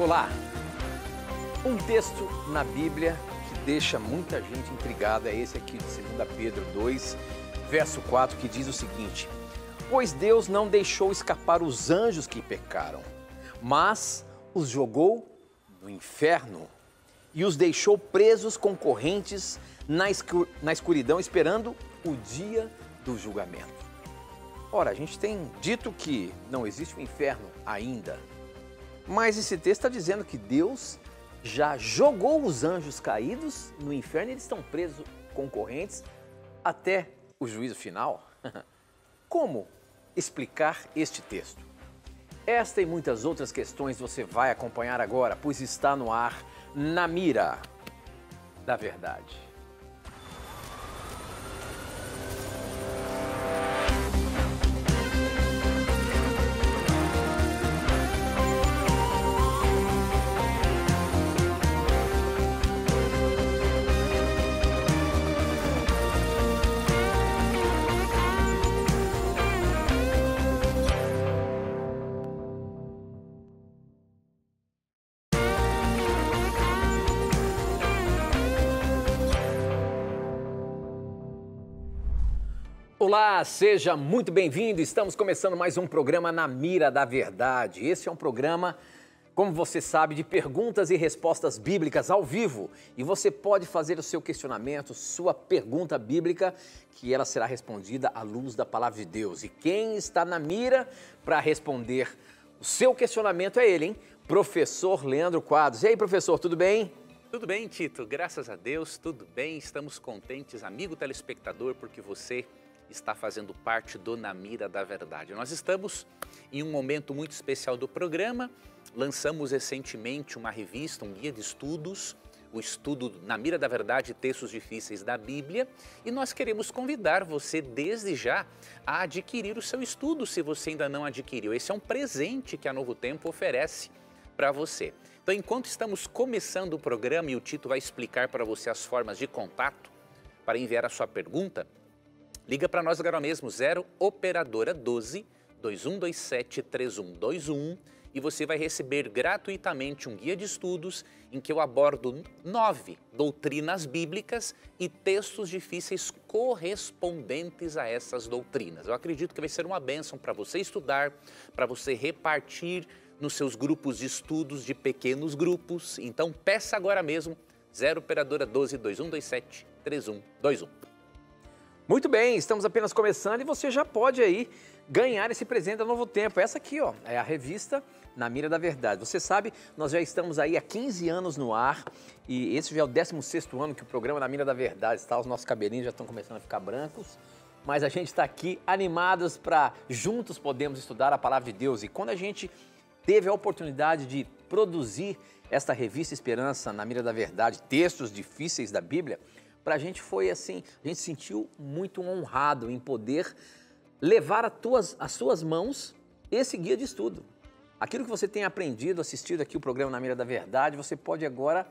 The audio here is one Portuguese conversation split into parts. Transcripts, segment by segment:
Olá! Um texto na Bíblia que deixa muita gente intrigada é esse aqui de 2 Pedro 2, verso 4, que diz o seguinte: pois Deus não deixou escapar os anjos que pecaram, mas os jogou no inferno e os deixou presos com correntes na escuridão, esperando o dia do julgamento. Ora, a gente tem dito que não existe o inferno ainda, mas esse texto está dizendo que Deus já jogou os anjos caídos no inferno e eles estão presos com correntes até o juízo final. Como explicar este texto? Esta e muitas outras questões você vai acompanhar agora, pois está no ar Na Mira da Verdade. Olá, seja muito bem-vindo. Estamos começando mais um programa Na Mira da Verdade. Esse é um programa, como você sabe, de perguntas e respostas bíblicas ao vivo. E você pode fazer o seu questionamento, sua pergunta bíblica, que ela será respondida à luz da palavra de Deus. E quem está na mira para responder o seu questionamento é ele, hein? Professor Leandro Quadros. E aí, professor, tudo bem? Tudo bem, Tito. Graças a Deus, tudo bem. Estamos contentes, amigo telespectador, porque você está fazendo parte do Na Mira da Verdade. Nós estamos em um momento muito especial do programa. Lançamos recentemente uma revista, um guia de estudos, o estudo Na Mira da Verdade, Textos Difíceis da Bíblia. E nós queremos convidar você desde já a adquirir o seu estudo, se você ainda não adquiriu. Esse é um presente que a Novo Tempo oferece para você. Então, enquanto estamos começando o programa e o Tito vai explicar para você as formas de contato para enviar a sua pergunta, liga para nós agora mesmo, 0 Operadora 12 2127 3121, e você vai receber gratuitamente um guia de estudos em que eu abordo 9 doutrinas bíblicas e textos difíceis correspondentes a essas doutrinas. Eu acredito que vai ser uma bênção para você estudar, para você repartir nos seus grupos de estudos de pequenos grupos. Então peça agora mesmo, 0 Operadora 12 2127 3121. Muito bem, estamos apenas começando e você já pode aí ganhar esse presente da Novo Tempo. Essa aqui, ó, é a revista Na Mira da Verdade. Você sabe, nós já estamos aí há 15 anos no ar e esse já é o 16º ano que o programa Na Mira da Verdade está. Os nossos cabelinhos já estão começando a ficar brancos, mas a gente está aqui animados para juntos podemos estudar a Palavra de Deus. E quando a gente teve a oportunidade de produzir esta revista Esperança Na Mira da Verdade, textos difíceis da Bíblia, para a gente foi assim, a gente se sentiu muito honrado em poder levar às suas mãos esse guia de estudo. Aquilo que você tem aprendido, assistido aqui o programa Na Mira da Verdade, você pode agora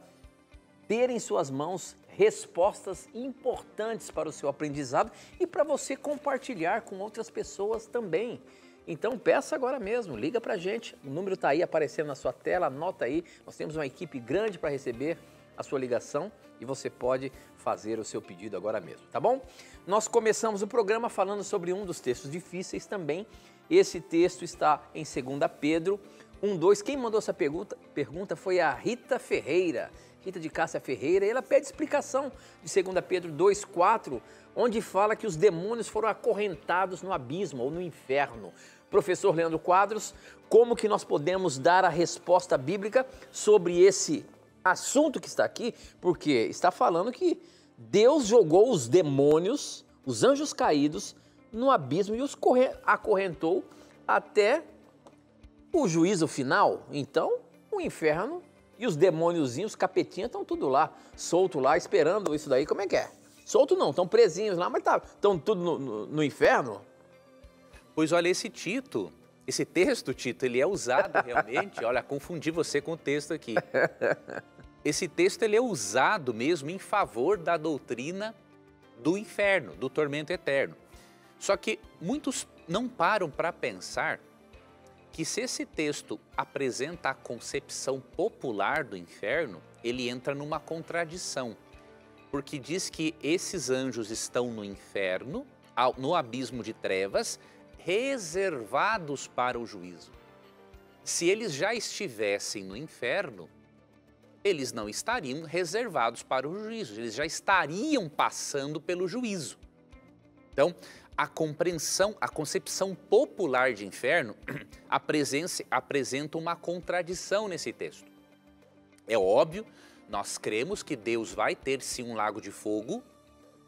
ter em suas mãos respostas importantes para o seu aprendizado e para você compartilhar com outras pessoas também. Então peça agora mesmo, liga para a gente, o número está aí aparecendo na sua tela, anota aí, nós temos uma equipe grande para receber a sua ligação e você pode fazer o seu pedido agora mesmo, tá bom? Nós começamos o programa falando sobre um dos textos difíceis também. Esse texto está em 2 Pedro 1:2. Quem mandou essa pergunta foi a Rita Ferreira, Rita de Cássia Ferreira, e ela pede explicação de 2 Pedro 2:4, onde fala que os demônios foram acorrentados no abismo ou no inferno. Professor Leandro Quadros, como que nós podemos dar a resposta bíblica sobre esse assunto que está aqui? Porque está falando que Deus jogou os demônios, os anjos caídos, no abismo e os acorrentou até o juízo final. Então, o inferno e os demôniozinhos, os capetinhas, estão tudo lá, solto lá, esperando isso daí. Como é que é? Solto não, estão presinhos lá, mas estão tudo no inferno? Pois olha, esse texto, Tito, ele é usado realmente, olha, confundi você com o texto aqui. Esse texto ele é usado mesmo em favor da doutrina do inferno, do tormento eterno. Só que muitos não param para pensar que se esse texto apresenta a concepção popular do inferno, ele entra numa contradição, porque diz que esses anjos estão no inferno, no abismo de trevas, reservados para o juízo. Se eles já estivessem no inferno, eles não estariam reservados para o juízo, eles já estariam passando pelo juízo. Então, a concepção popular de inferno apresenta uma contradição nesse texto. É óbvio, nós cremos que Deus vai ter sim um lago de fogo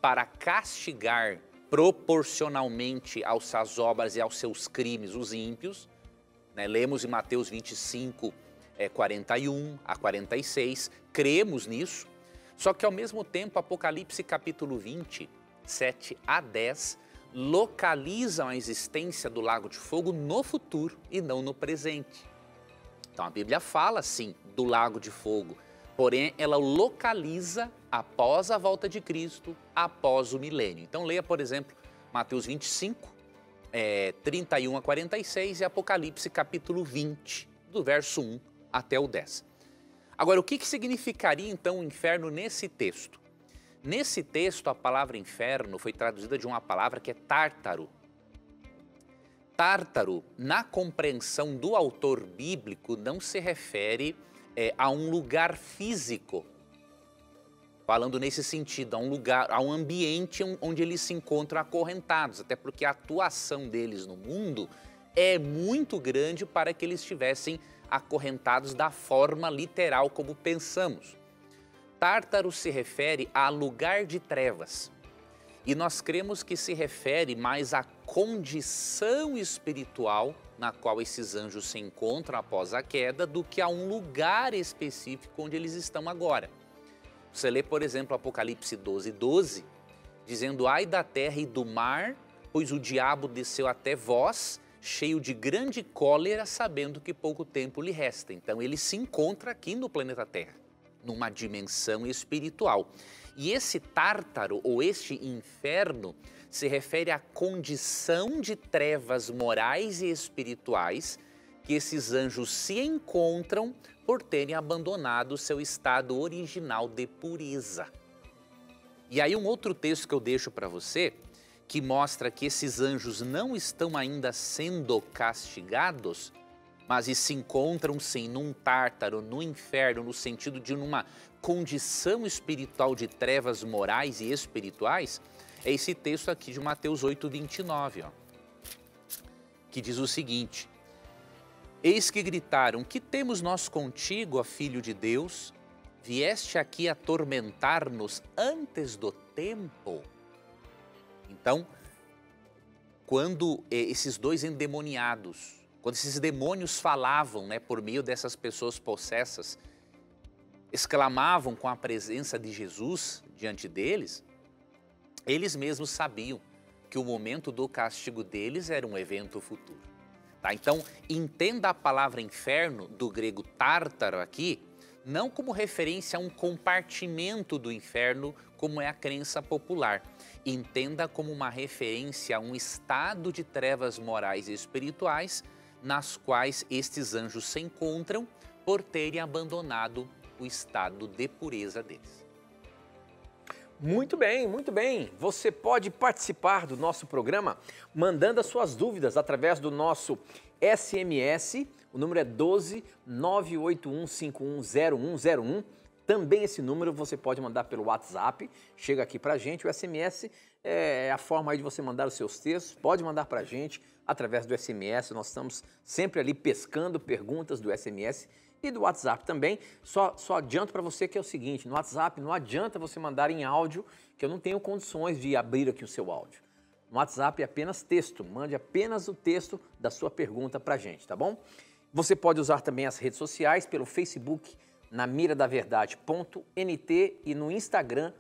para castigar proporcionalmente às suas obras e aos seus crimes os ímpios. Né? Lemos em Mateus 25, 41 a 46, cremos nisso. Só que ao mesmo tempo, Apocalipse capítulo 20, 7 a 10, localizam a existência do lago de fogo no futuro e não no presente. Então a Bíblia fala sim do lago de fogo, porém ela localiza após a volta de Cristo, após o milênio. Então leia, por exemplo, Mateus 25, 31 a 46 e Apocalipse capítulo 20, do verso 1 até o 10. Agora, o que significaria então o inferno nesse texto? Nesse texto, a palavra inferno foi traduzida de uma palavra que é tártaro. Tártaro, na compreensão do autor bíblico, não se refere a um lugar físico, falando nesse sentido, a um lugar, a um ambiente onde eles se encontram acorrentados, até porque a atuação deles no mundo é muito grande para que eles estivessem acorrentados da forma literal como pensamos. Tártaro se refere a lugar de trevas e nós cremos que se refere mais à condição espiritual na qual esses anjos se encontram após a queda do que a um lugar específico onde eles estão agora. Você lê, por exemplo, Apocalipse 12, 12, dizendo: ai da terra e do mar, pois o diabo desceu até vós, cheio de grande cólera, sabendo que pouco tempo lhe resta. Então ele se encontra aqui no planeta Terra, numa dimensão espiritual. E esse tártaro, ou este inferno, se refere à condição de trevas morais e espirituais que esses anjos se encontram por terem abandonado seu estado original de pureza. E aí um outro texto que eu deixo para você, que mostra que esses anjos não estão ainda sendo castigados, mas se encontram sim num tártaro, no inferno, no sentido de numa condição espiritual de trevas morais e espirituais, é esse texto aqui de Mateus 8, 29, ó, que diz o seguinte: eis que gritaram, que temos nós contigo, ó Filho de Deus? Vieste aqui atormentar-nos antes do tempo? Então, quando esses dois endemoniados, quando esses demônios falavam, né, por meio dessas pessoas possessas, exclamavam com a presença de Jesus diante deles, eles mesmos sabiam que o momento do castigo deles era um evento futuro. Tá? Então, entenda a palavra inferno, do grego tártaro aqui, não como referência a um compartimento do inferno, como é a crença popular. Entenda como uma referência a um estado de trevas morais e espirituais nas quais estes anjos se encontram por terem abandonado o estado de pureza deles. Muito bem, muito bem. Você pode participar do nosso programa mandando as suas dúvidas através do nosso SMS, o número é 12 981510101. Também esse número você pode mandar pelo WhatsApp, chega aqui pra gente. O SMS é a forma aí de você mandar os seus textos, pode mandar pra gente através do SMS, nós estamos sempre ali pescando perguntas do SMS e do WhatsApp também. Só adianto para você que é o seguinte, no WhatsApp não adianta você mandar em áudio, que eu não tenho condições de abrir aqui o seu áudio. No WhatsApp é apenas texto, mande apenas o texto da sua pergunta pra gente, tá bom? Você pode usar também as redes sociais pelo Facebook, namiradaverdade.nt e no Instagram,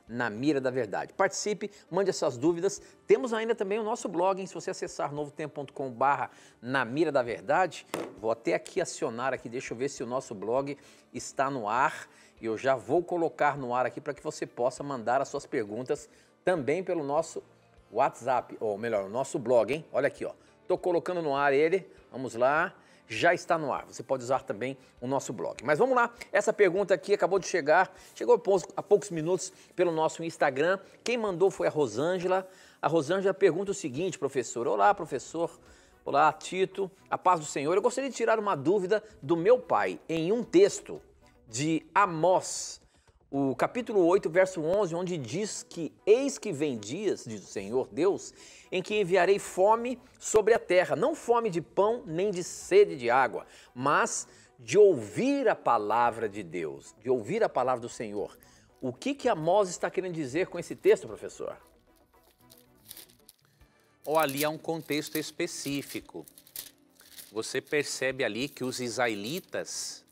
@namiradaverdade. Participe, mande essas dúvidas. Temos ainda também o nosso blog, hein? Se você acessar novotempo.com/namiradaverdade, vou até aqui acionar aqui, deixa eu ver se o nosso blog está no ar. E eu já vou colocar no ar aqui para que você possa mandar as suas perguntas também pelo nosso WhatsApp, ou melhor, o nosso blog, hein? Olha aqui, ó, Estou colocando no ar ele, vamos lá, já está no ar. Você pode usar também o nosso blog. Mas vamos lá, essa pergunta aqui acabou de chegar, chegou há poucos minutos pelo nosso Instagram. Quem mandou foi a Rosângela. A Rosângela pergunta o seguinte, professor. Olá, professor. Olá, Tito. A paz do Senhor. Eu gostaria de tirar uma dúvida do meu pai em um texto de Amós, o capítulo 8, verso 11, onde diz que eis que vem dias, diz o Senhor Deus, em que enviarei fome sobre a terra, não fome de pão nem de sede de água, mas de ouvir a palavra de Deus, de ouvir a palavra do Senhor. O que Amós está querendo dizer com esse texto, professor? Ou ali há um contexto específico. Você percebe ali que os israelitas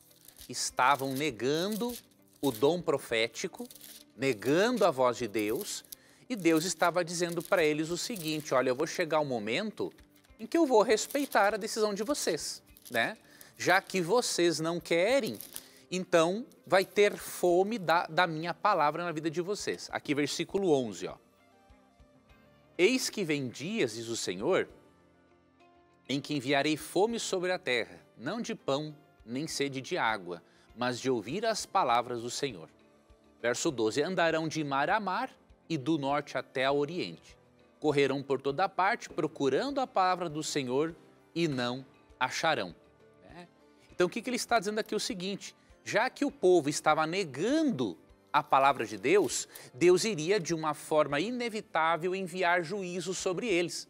estavam negando o dom profético, negando a voz de Deus, e Deus estava dizendo para eles o seguinte: olha, eu vou chegar um momento em que eu vou respeitar a decisão de vocês, né? Já que vocês não querem, então vai ter fome da minha palavra na vida de vocês. Aqui versículo 11, ó. Eis que vem dias, diz o Senhor, em que enviarei fome sobre a terra, não de pão, nem sede de água, mas de ouvir as palavras do Senhor. Verso 12, andarão de mar a mar e do norte até ao oriente. Correrão por toda parte, procurando a palavra do Senhor e não acharão. Então o que ele está dizendo aqui é o seguinte, já que o povo estava negando a palavra de Deus, Deus iria de uma forma inevitável enviar juízos sobre eles.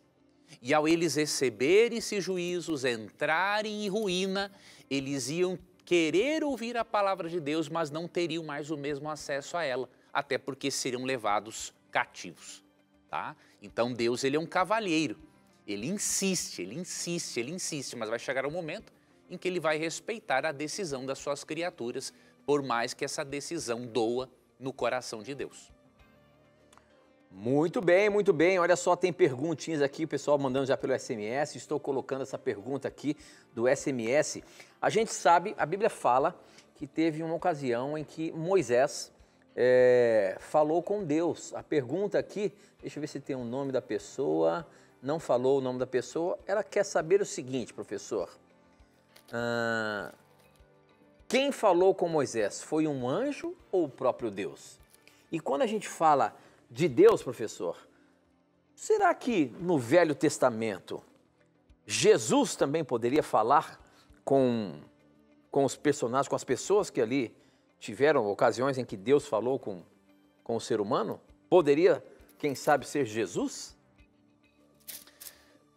E ao eles receberem esses juízos, entrarem em ruína, eles iam querer ouvir a palavra de Deus, mas não teriam mais o mesmo acesso a ela, até porque seriam levados cativos, tá? Então Deus, ele é um cavalheiro, ele insiste, mas vai chegar um momento em que ele vai respeitar a decisão das suas criaturas, por mais que essa decisão doa no coração de Deus. Muito bem, muito bem. Olha só, tem perguntinhas aqui, o pessoal mandando já pelo SMS. Estou colocando essa pergunta aqui do SMS. A gente sabe, a Bíblia fala que teve uma ocasião em que Moisés falou com Deus. A pergunta aqui, deixa eu ver se tem o nome da pessoa, não falou o nome da pessoa. Ela quer saber o seguinte, professor. Quem falou com Moisés, foi um anjo ou o próprio Deus? E quando a gente fala de Deus, professor, será que no Velho Testamento Jesus também poderia falar com os personagens, com as pessoas que ali tiveram ocasiões em que Deus falou com o ser humano? Poderia, quem sabe, ser Jesus?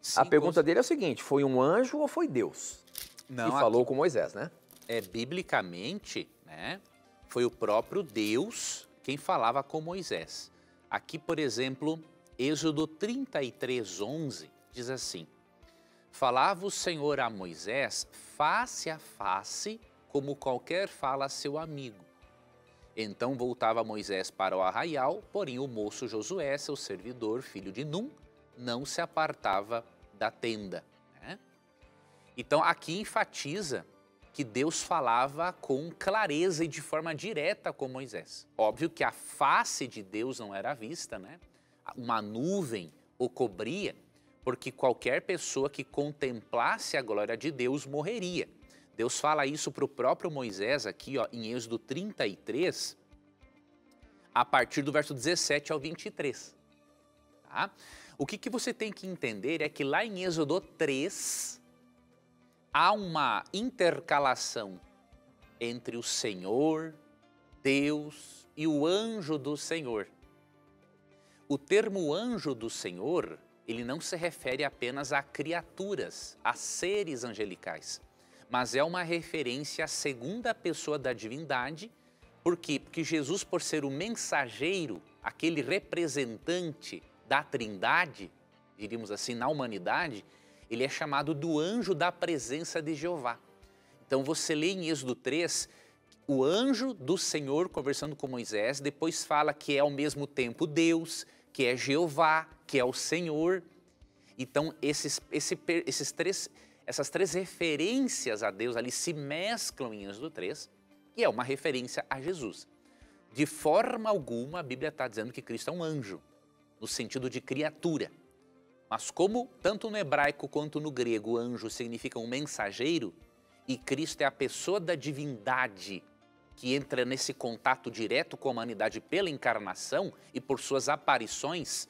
Sim, a pergunta dele é o seguinte, foi um anjo ou foi Deus que falou com Moisés, né? Biblicamente, né, foi o próprio Deus quem falava com Moisés. Aqui, por exemplo, Êxodo 33, 11, diz assim: falava o Senhor a Moisés face a face, como qualquer fala a seu amigo. Então voltava Moisés para o arraial, porém o moço Josué, seu servidor, filho de Num, não se apartava da tenda. Né? Então aqui enfatiza que Deus falava com clareza e de forma direta com Moisés. Óbvio que a face de Deus não era vista, né? Uma nuvem o cobria, porque qualquer pessoa que contemplasse a glória de Deus morreria. Deus fala isso para o próprio Moisés aqui, ó, em Êxodo 33, a partir do verso 17 ao 23. Tá? O que você tem que entender é que lá em Êxodo 3, há uma intercalação entre o Senhor, Deus e o anjo do Senhor. O termo anjo do Senhor, ele não se refere apenas a criaturas, a seres angelicais, mas é uma referência à segunda pessoa da divindade. Por quê? Porque Jesus, por ser o mensageiro, aquele representante da Trindade, diríamos assim, na humanidade, ele é chamado do anjo da presença de Jeová. Então você lê em Êxodo 3, o anjo do Senhor conversando com Moisés, depois fala que é ao mesmo tempo Deus, que é Jeová, que é o Senhor. Então essas três referências a Deus ali se mesclam em Êxodo 3, e é uma referência a Jesus. De forma alguma a Bíblia está dizendo que Cristo é um anjo, no sentido de criatura. Mas como tanto no hebraico quanto no grego anjo significa um mensageiro, e Cristo é a pessoa da divindade que entra nesse contato direto com a humanidade pela encarnação e por suas aparições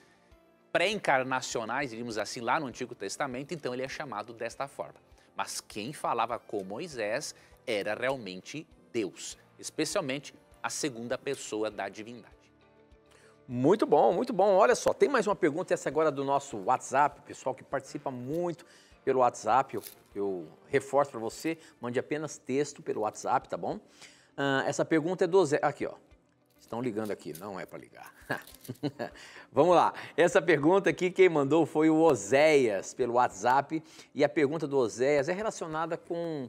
pré-encarnacionais, diríamos assim, lá no Antigo Testamento, então ele é chamado desta forma. Mas quem falava com Moisés era realmente Deus, especialmente a segunda pessoa da divindade. Muito bom, muito bom. Olha só, tem mais uma pergunta, essa agora do nosso WhatsApp, pessoal que participa muito pelo WhatsApp. Eu reforço para você, mande apenas texto pelo WhatsApp, tá bom? Essa pergunta é do Zé. Aqui, ó. Estão ligando aqui, não é para ligar. Vamos lá. Essa pergunta aqui, quem mandou foi o Oséias pelo WhatsApp. E a pergunta do Oséias é relacionada com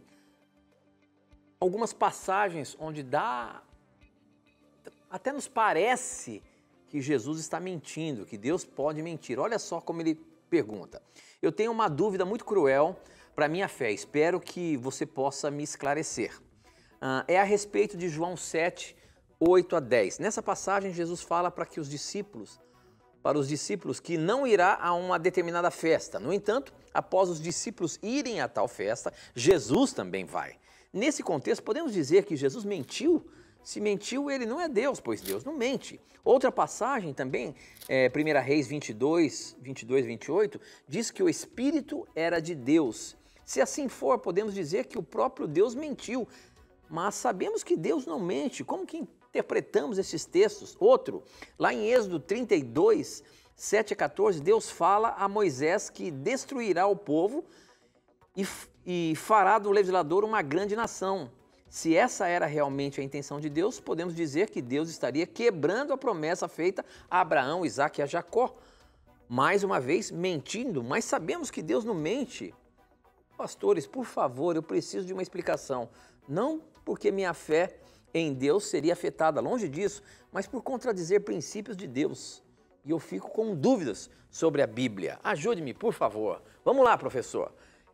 algumas passagens onde até nos parece que Jesus está mentindo, que Deus pode mentir. Olha só como ele pergunta. Eu tenho uma dúvida muito cruel para a minha fé. Espero que você possa me esclarecer. É a respeito de João 7, 8 a 10. Nessa passagem, Jesus fala para os discípulos que não irá a uma determinada festa. No entanto, após os discípulos irem a tal festa, Jesus também vai. Nesse contexto, podemos dizer que Jesus mentiu? Se mentiu, ele não é Deus, pois Deus não mente. Outra passagem também, 1 Reis 22, 28, diz que o Espírito era de Deus. Se assim for, podemos dizer que o próprio Deus mentiu. Mas sabemos que Deus não mente. Como que interpretamos esses textos? Outro, lá em Êxodo 32, 7 a 14, Deus fala a Moisés que destruirá o povo e fará do legislador uma grande nação. Se essa era realmente a intenção de Deus, podemos dizer que Deus estaria quebrando a promessa feita a Abraão, Isaque e a Jacó. Mais uma vez, mentindo, mas sabemos que Deus não mente. Pastores, por favor, eu preciso de uma explicação. Não porque minha fé em Deus seria afetada, longe disso, mas por contradizer princípios de Deus. E eu fico com dúvidas sobre a Bíblia. Ajude-me, por favor. Vamos lá, professor.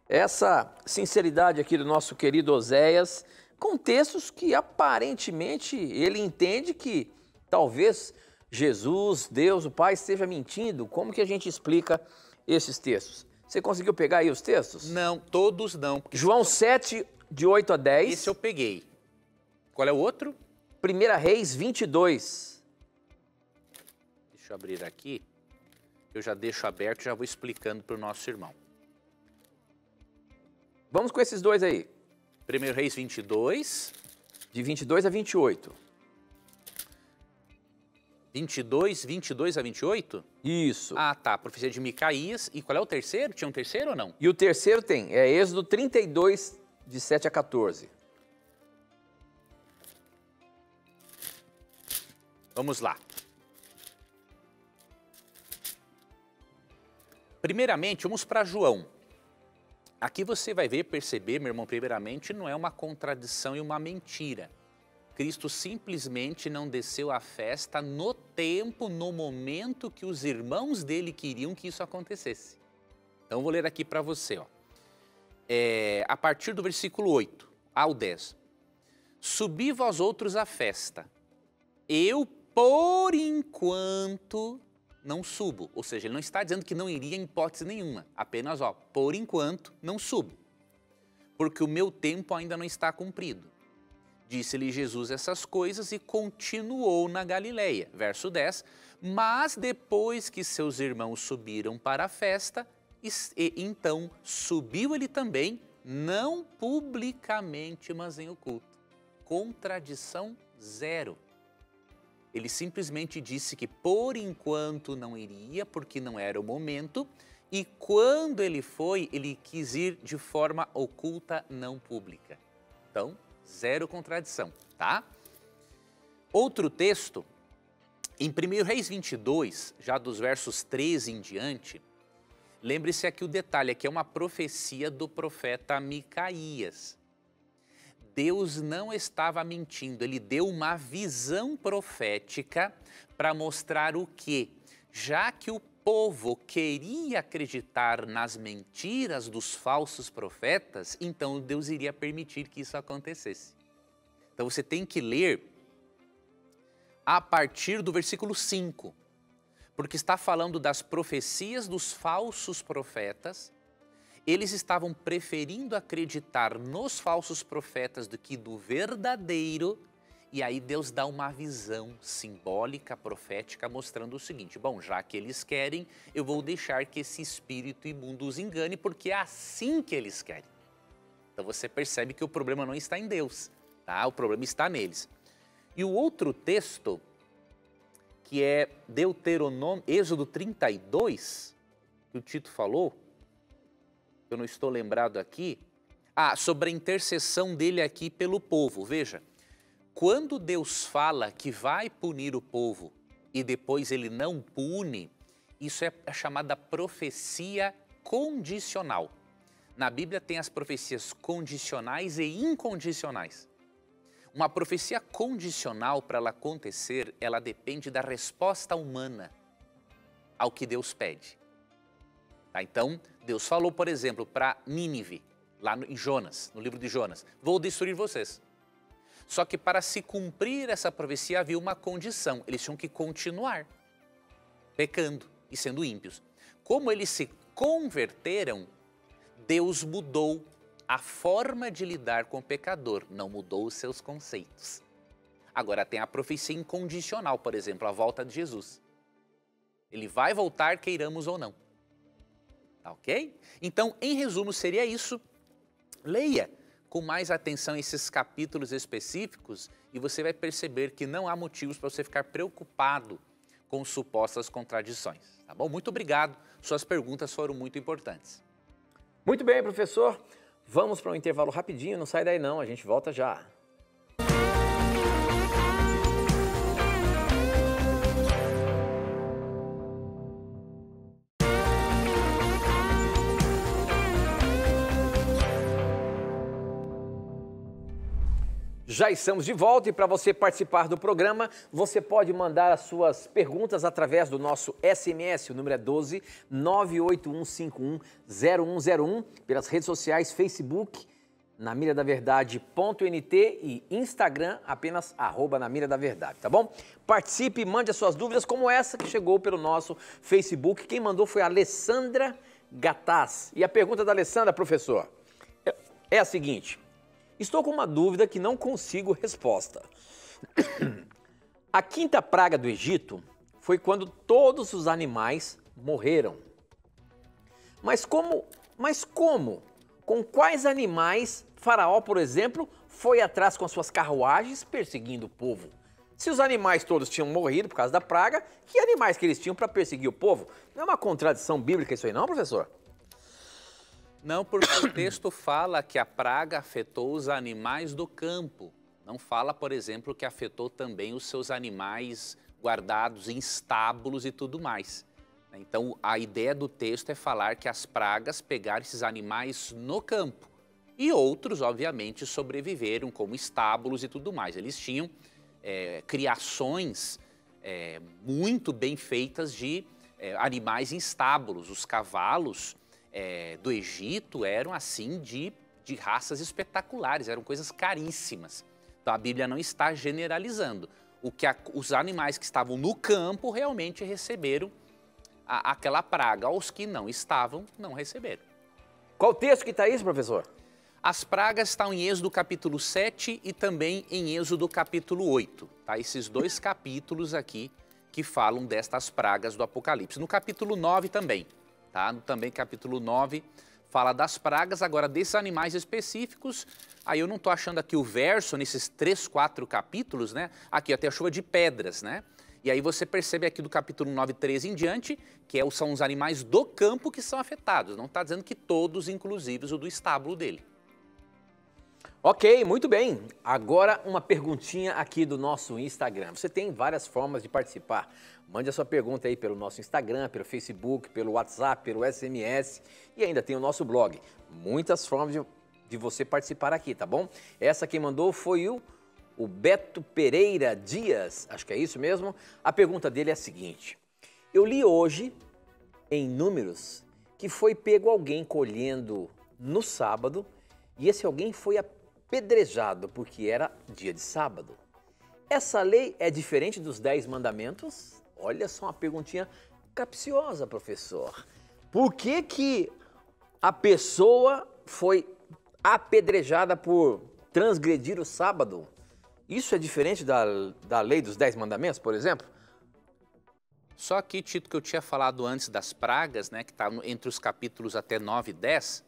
Essa sinceridade aqui do nosso querido Oséias, com textos que aparentemente ele entende que talvez Jesus, Deus, o Pai, esteja mentindo. Como que a gente explica esses textos? Você conseguiu pegar aí os textos? Não, todos não. João 7, de 8 a 10. Esse eu peguei. Qual é o outro? 1 Reis 22. Deixa eu abrir aqui. Eu já deixo aberto e já vou explicando para o nosso irmão. Vamos com esses dois aí. 1 Reis 22. De 22 a 28. 22 a 28? Isso. Ah, tá. Profecia de Micaías. E qual é o terceiro? Tinha um terceiro ou não? E o terceiro tem, é Êxodo 32, de 7 a 14. Vamos lá. Primeiramente, vamos para João. Aqui você vai perceber, meu irmão, primeiramente, não é uma contradição e uma mentira. Cristo simplesmente não desceu à festa no tempo, no momento que os irmãos dele queriam que isso acontecesse. Então, eu vou ler aqui para você, ó. A partir do versículo 8 ao 10. Subi vós outros à festa, eu, por enquanto, não subo. Ou seja, ele não está dizendo que não iria em hipótese nenhuma. Apenas, ó, por enquanto, não subo. Porque o meu tempo ainda não está cumprido. Disse-lhe Jesus essas coisas e continuou na Galileia. Verso 10. Mas depois que seus irmãos subiram para a festa, então subiu ele também, não publicamente, mas em oculto. Contradição zero. Ele simplesmente disse que por enquanto não iria, porque não era o momento, e quando ele foi, ele quis ir de forma oculta, não pública. Então, zero contradição, tá? Outro texto, em 1 Reis 22, já dos versos 13 em diante, lembre-se aqui o detalhe, aqui é uma profecia do profeta Micaías. Deus não estava mentindo, ele deu uma visão profética para mostrar o quê? Já que o povo queria acreditar nas mentiras dos falsos profetas, então Deus iria permitir que isso acontecesse. Então você tem que ler a partir do versículo 5, porque está falando das profecias dos falsos profetas. Eles estavam preferindo acreditar nos falsos profetas do que do verdadeiro. E aí Deus dá uma visão simbólica, profética, mostrando o seguinte: bom, já que eles querem, eu vou deixar que esse espírito imundo os engane, porque é assim que eles querem. Então você percebe que o problema não está em Deus, tá? O problema está neles. E o outro texto, que é Deuteronômio, Êxodo 32, que o Tito falou, eu não estou lembrado aqui, sobre a intercessão dele aqui pelo povo. Veja, quando Deus fala que vai punir o povo e depois ele não pune, isso é a chamada profecia condicional. Na Bíblia tem as profecias condicionais e incondicionais. Uma profecia condicional, para ela acontecer, ela depende da resposta humana ao que Deus pede. Tá? Então, Deus falou, por exemplo, para Nínive, lá em Jonas, no livro de Jonas: vou destruir vocês. Só que para se cumprir essa profecia havia uma condição: eles tinham que continuar pecando e sendo ímpios. Como eles se converteram, Deus mudou a forma de lidar com o pecador, não mudou os seus conceitos. Agora tem a profecia incondicional, por exemplo, a volta de Jesus. Ele vai voltar, queiramos ou não. Tá ok? Então, em resumo, seria isso. Leia com mais atenção esses capítulos específicos e você vai perceber que não há motivos para você ficar preocupado com supostas contradições. Tá bom? Muito obrigado. Suas perguntas foram muito importantes. Muito bem, professor. Vamos para um intervalo rapidinho, não sai daí não, a gente volta já. Já estamos de volta e para você participar do programa, você pode mandar as suas perguntas através do nosso SMS, o número é 12 981510101, pelas redes sociais Facebook, namiradaverdade.nt e Instagram, apenas @namiradaverdade, tá bom? Participe e mande as suas dúvidas, como essa que chegou pelo nosso Facebook. Quem mandou foi a Alessandra Gataz. E a pergunta da Alessandra, professor, é a seguinte: estou com uma dúvida que não consigo resposta. A quinta praga do Egito foi quando todos os animais morreram. Mas como? Com quais animais Faraó, por exemplo, foi atrás com as suas carruagens perseguindo o povo? Se os animais todos tinham morrido por causa da praga, que animais que eles tinham para perseguir o povo? Não é uma contradição bíblica isso aí não, professor? Não, porque o texto fala que a praga afetou os animais do campo. Não fala, por exemplo, que afetou também os seus animais guardados em estábulos e tudo mais. Então, a ideia do texto é falar que as pragas pegaram esses animais no campo. E outros, obviamente, sobreviveram como estábulos e tudo mais. Eles tinham criações muito bem feitas de animais em estábulos. Os cavalos do Egito eram assim de raças espetaculares, eram coisas caríssimas. Então a Bíblia não está generalizando. Os animais que estavam no campo realmente receberam aquela praga, os que não estavam, não receberam. Qual texto que está isso, professor? As pragas estão em Êxodo capítulo 7 e também em Êxodo capítulo 8. Tá? Esses dois capítulos aqui que falam destas pragas do Apocalipse. No capítulo 9 também. Tá? Também capítulo 9 fala das pragas, agora desses animais específicos. Aí eu não estou achando aqui o verso nesses 3, 4 capítulos, né? Aqui até a chuva de pedras, né? E aí você percebe aqui do capítulo 9, 13 em diante, que são os animais do campo que são afetados. Não está dizendo que todos, inclusive o do estábulo dele. Ok, muito bem. Agora uma perguntinha aqui do nosso Instagram. Você tem várias formas de participar. Mande a sua pergunta aí pelo nosso Instagram, pelo Facebook, pelo WhatsApp, pelo SMS e ainda tem o nosso blog. Muitas formas de você participar aqui, tá bom? Essa quem mandou foi o Beto Pereira Dias, acho que é isso mesmo. A pergunta dele é a seguinte: eu li hoje em Números que foi pego alguém colhendo no sábado e esse alguém foi apedrejado porque era dia de sábado. Essa lei é diferente dos 10 mandamentos? Olha só uma perguntinha capciosa, professor. Por que que a pessoa foi apedrejada por transgredir o sábado? Isso é diferente da lei dos 10 mandamentos, por exemplo? Só aqui, Tito, que eu tinha falado antes das pragas, né, que está entre os capítulos até 9 e 10,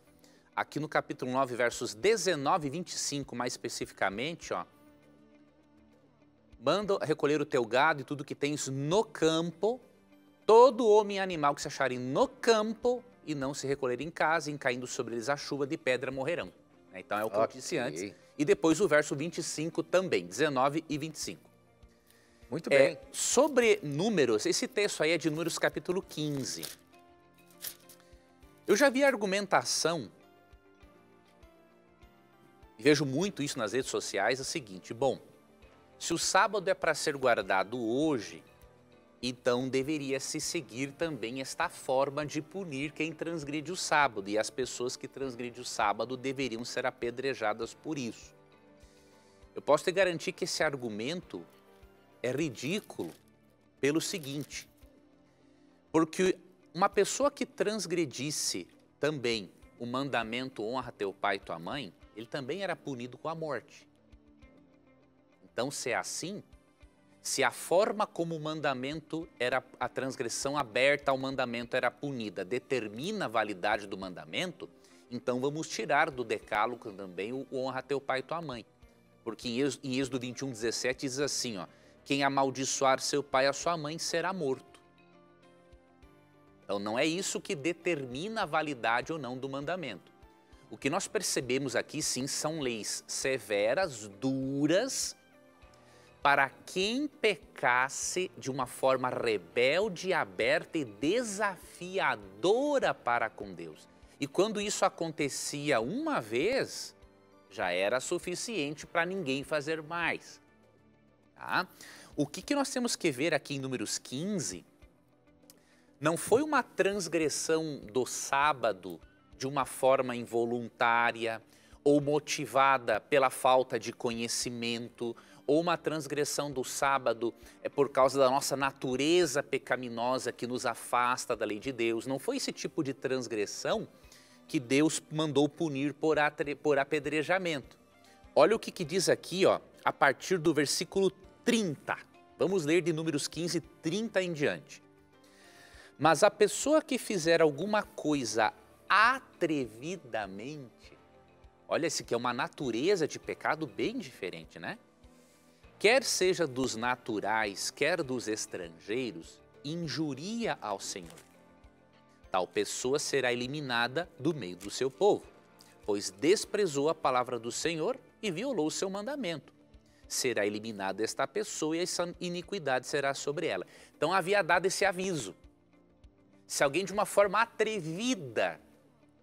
aqui no capítulo 9, versos 19 e 25, mais especificamente, ó, manda recolher o teu gado e tudo que tens no campo, todo homem e animal que se acharem no campo e não se recolherem em casa, e caindo sobre eles a chuva de pedra morrerão. Então é o que eu disse antes. E depois o verso 25 também, 19 e 25. Muito bem. Sobre Números, esse texto aí é de Números capítulo 15. Eu já vi a argumentação, e vejo muito isso nas redes sociais, é o seguinte: bom, se o sábado é para ser guardado hoje, então deveria se seguir também esta forma de punir quem transgride o sábado, e as pessoas que transgridem o sábado deveriam ser apedrejadas por isso. Eu posso te garantir que esse argumento é ridículo pelo seguinte, porque uma pessoa que transgredisse também o mandamento honra teu pai e tua mãe, ele também era punido com a morte. Então, se é assim, se a forma como o mandamento era, a transgressão aberta ao mandamento era punida, determina a validade do mandamento, então vamos tirar do decálogo também o honra teu pai e tua mãe. Porque em Êxodo 21, 17 diz assim, ó, quem amaldiçoar seu pai e a sua mãe será morto. Então não é isso que determina a validade ou não do mandamento. O que nós percebemos aqui sim são leis severas, duras, para quem pecasse de uma forma rebelde, aberta e desafiadora para com Deus. E quando isso acontecia uma vez, já era suficiente para ninguém fazer mais. Tá? O que nós temos que ver aqui em Números 15 não foi uma transgressão do sábado de uma forma involuntária ou motivada pela falta de conhecimento, ou uma transgressão do sábado por causa da nossa natureza pecaminosa que nos afasta da lei de Deus. Não foi esse tipo de transgressão que Deus mandou punir por apedrejamento. Olha o que diz aqui, ó, a partir do versículo 30. Vamos ler de Números 15, 30 em diante. Mas a pessoa que fizer alguma coisa atrevidamente, olha, esse aqui é uma natureza de pecado bem diferente, né? Quer seja dos naturais, quer dos estrangeiros, injuria ao Senhor. Tal pessoa será eliminada do meio do seu povo, pois desprezou a palavra do Senhor e violou o seu mandamento. Será eliminada esta pessoa e essa iniquidade será sobre ela. Então havia dado esse aviso. Se alguém de uma forma atrevida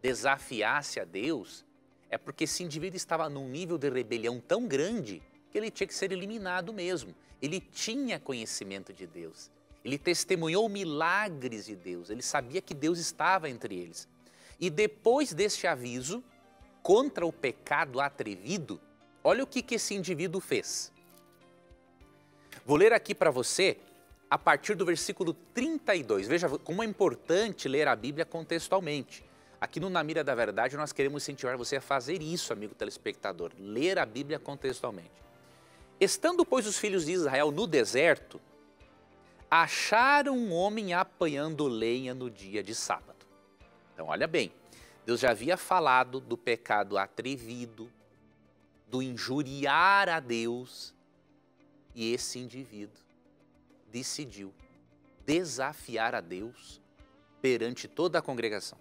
desafiasse a Deus, é porque esse indivíduo estava num nível de rebelião tão grande que ele tinha que ser eliminado mesmo. Ele tinha conhecimento de Deus. Ele testemunhou milagres de Deus. Ele sabia que Deus estava entre eles. E depois deste aviso contra o pecado atrevido, olha o que esse indivíduo fez. Vou ler aqui para você a partir do versículo 32. Veja como é importante ler a Bíblia contextualmente. Aqui no Na Mira da Verdade nós queremos incentivar você a fazer isso, amigo telespectador, ler a Bíblia contextualmente. Estando, pois, os filhos de Israel no deserto, acharam um homem apanhando lenha no dia de sábado. Então, olha bem, Deus já havia falado do pecado atrevido, do injuriar a Deus, e esse indivíduo decidiu desafiar a Deus perante toda a congregação.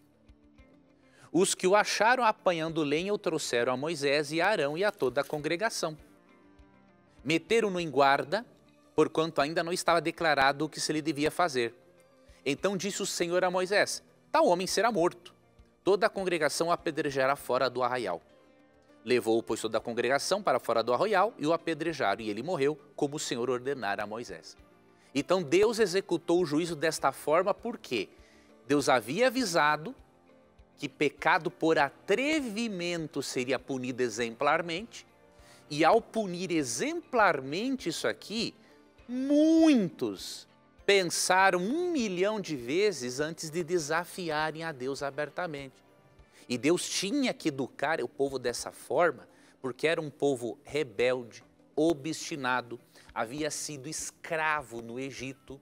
Os que o acharam apanhando lenha o trouxeram a Moisés e a Arão e a toda a congregação. Meteram-no em guarda, porquanto ainda não estava declarado o que se lhe devia fazer. Então disse o Senhor a Moisés, tal homem será morto. Toda a congregação o apedrejará fora do arraial. Levou-o, pois, toda a congregação para fora do arraial e o apedrejaram, e ele morreu, como o Senhor ordenara a Moisés. Então Deus executou o juízo desta forma porque Deus havia avisado que pecado por atrevimento seria punido exemplarmente, e ao punir exemplarmente isso aqui, muitos pensaram 1.000.000 de vezes antes de desafiarem a Deus abertamente. E Deus tinha que educar o povo dessa forma, porque era um povo rebelde, obstinado, havia sido escravo no Egito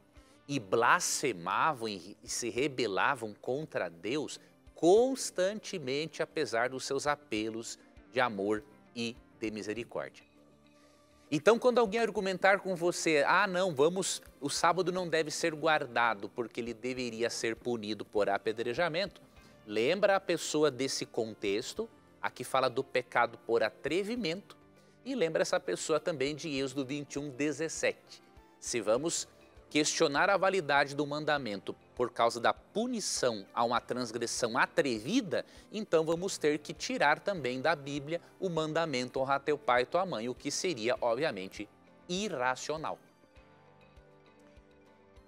e blasfemavam e se rebelavam contra Deus constantemente, apesar dos seus apelos de amor e de misericórdia. Então, quando alguém argumentar com você, não, o sábado não deve ser guardado porque ele deveria ser punido por apedrejamento, lembra a pessoa desse contexto, aqui fala do pecado por atrevimento, e lembra essa pessoa também de Êxodo 21:17. Se vamos questionar a validade do mandamento por causa da punição a uma transgressão atrevida, então vamos ter que tirar também da Bíblia o mandamento honrar teu pai e tua mãe, o que seria, obviamente, irracional.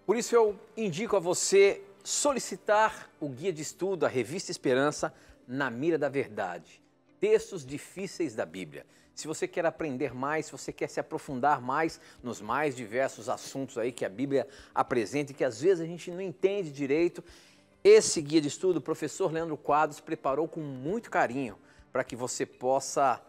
Por isso eu indico a você solicitar o guia de estudo, a Revista Esperança, Na Mira da Verdade. Textos difíceis da Bíblia. Se você quer aprender mais, se você quer se aprofundar mais nos mais diversos assuntos aí que a Bíblia apresenta e que às vezes a gente não entende direito, esse guia de estudo o professor Leandro Quadros preparou com muito carinho para que você possa